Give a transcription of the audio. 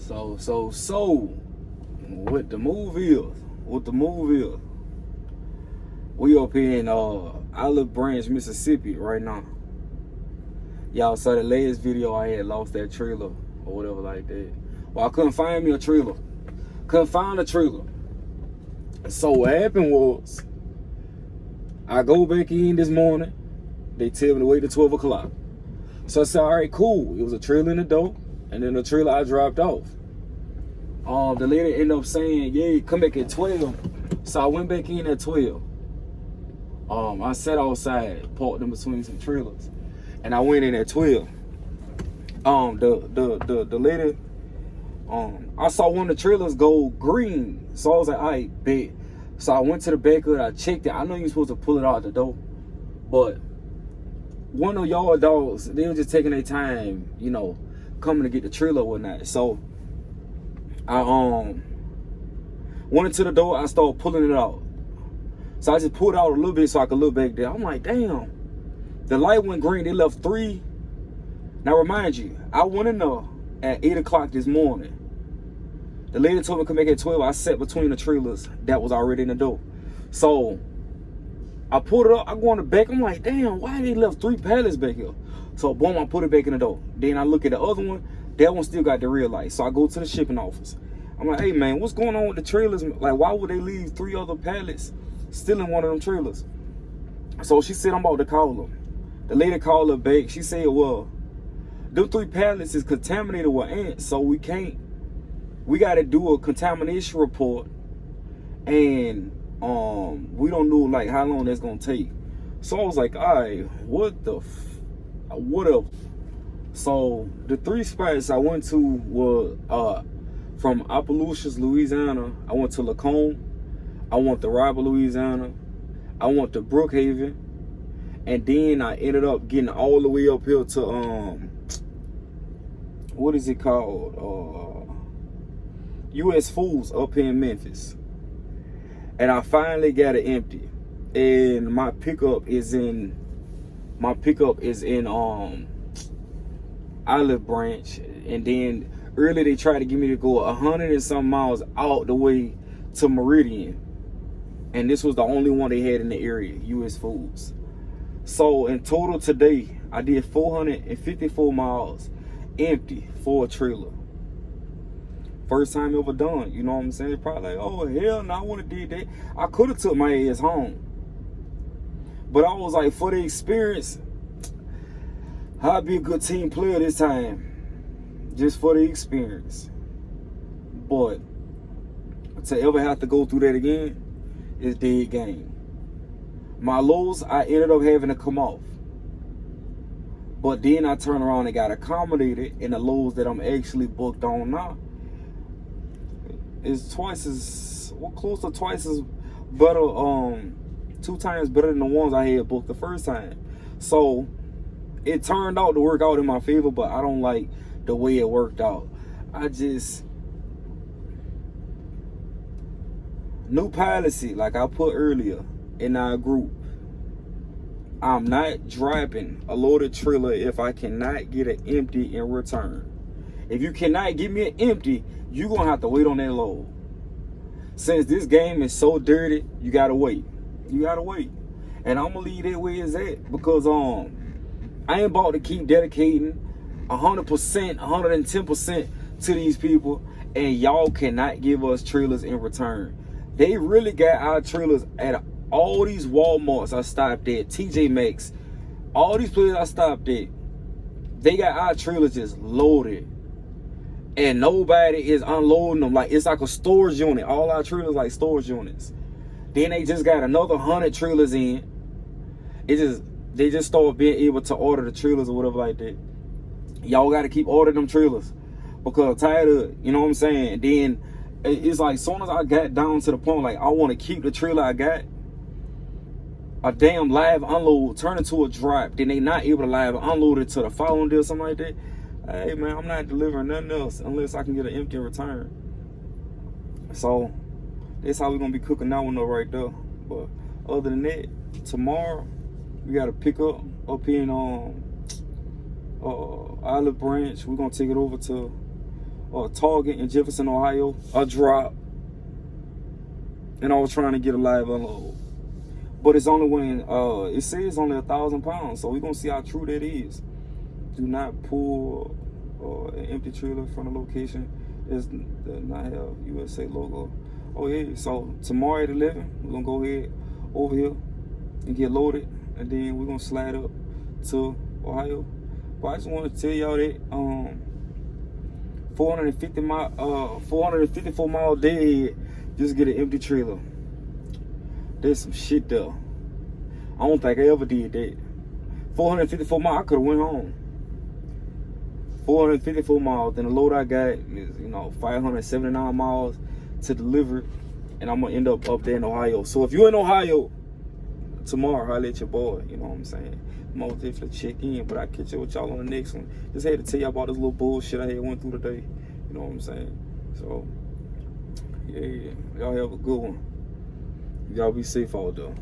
So, what the move is, we up here in Olive Branch, Mississippi right now. Y'all saw the last video I had lost that trailer or whatever like that. Well, I couldn't find me a trailer. Couldn't find a trailer. So what happened was, I go back in this morning. They tell me to wait till 12 o'clock. So I said, all right, cool. It was a trailer in the door, and then the trailer I dropped off. The lady ended up saying, yeah, come back at 12. So I went back in at 12. I sat outside, parked in between some trailers, and I went in at 12. The lady, I saw one of the trailers go green. So I was like, all right, bet. So I went to the back of it, I checked it. I know you're supposed to pull it out the door, but one of y'all dogs, they were just taking their time, you know, coming to get the trailer or whatnot. So I went into the door, I started pulling it out. So I just pulled out a little bit so I could look back there. I'm like, damn, the light went green. They left 3. Now remind you, I went in there at 8 o'clock this morning. The lady told me to come back at 12. I sat between the trailers that was already in the door. So I pulled it up, I go on the back, I'm like, damn, why they left 3 pallets back here? So boom, I put it back in the door. Then I look at the other one, that one still got the rear light. So I go to the shipping office. I'm like, hey man, what's going on with the trailers? Like, why would they leave 3 other pallets still in one of them trailers? So she said, I'm about to call them. The lady called her back. She said, well, them 3 pallets is contaminated with ants, so we got to do a contamination report, and we don't know like how long that's gonna take. So I was like, all right, what up? So the 3 spots I went to were from Opelousas, Louisiana. I went to Lacombe. I went to Robert, Louisiana. I went to Brookhaven, and then I ended up getting all the way up here to what is it called? U.S. Foods up here in Memphis. And I finally got it empty. And my pickup is in Olive Branch. And then earlier they tried to get me to go 100 and some miles out the way to Meridian. And this was the only one they had in the area, U.S. Foods. So in total today, I did 454 miles empty for a trailer. First time ever done, you know what I'm saying? Probably like, oh hell no, I wouldn't have did that. I could have took my ass home. But I was like, for the experience, I'll be a good team player this time. Just for the experience. But to ever have to go through that again is dead game. My lows, I ended up having to come off. But then I turned around and got accommodated in the lows that I'm actually booked on now. It's close to twice as better, 2 times better than the ones I had booked the first time. So it turned out to work out in my favor, but I don't like the way it worked out. New policy, like I put earlier in our group. I'm not dropping a loaded trailer if I cannot get an empty in return. If you cannot give me an empty, you're going to have to wait on that load. Since this game is so dirty, you got to wait. You got to wait. And I'm going to leave that way as that, because I ain't about to keep dedicating 100%, 110% to these people, and y'all cannot give us trailers in return. They really got our trailers at all these Walmarts I stopped at, TJ Maxx, all these places I stopped at. They got our trailers just loaded, and nobody is unloading them. Like, it's like a storage unit. All our trailers like storage units. Then they just got another 100 trailers in. They just started being able to order the trailers or whatever like that. Y'all got to keep ordering them trailers, because I'm tired of it, you know what I'm saying? Then it's like, soon as I got down to the point like I want to keep the trailer I got, a damn live unload turn into a drop. Then they not able to live unload it to the following day or something like that. Hey man, I'm not delivering nothing else unless I can get an empty return. So that's how we're gonna be cooking that one up right there. But other than that, tomorrow we got to pick up here in Olive Branch. We're gonna take it over to Target in Jefferson, Ohio, a drop. And I was trying to get a live unload. But it's only when, it says only 1,000 pounds. So we're going to see how true that is. Do not pull an empty trailer from the location. Does not have USA logo. Oh yeah, so tomorrow at 11, we're going to go ahead over here and get loaded. And then we're going to slide up to Ohio. But I just want to tell y'all that 454 mile dead, just get an empty trailer. There's some shit there. I don't think I ever did that. 454 miles, I could have went home. 454 miles, then the load I got is, 579 miles to deliver, and I'm gonna end up there in Ohio. So if you're in Ohio tomorrow, holla at your boy, you know what I'm saying? I'm gonna definitely check in, but I'll catch up with y'all on the next one. Just had to tell y'all about this little bullshit I had went through today, you know what I'm saying? So, yeah, y'all have a good one. Y'all be safe out there.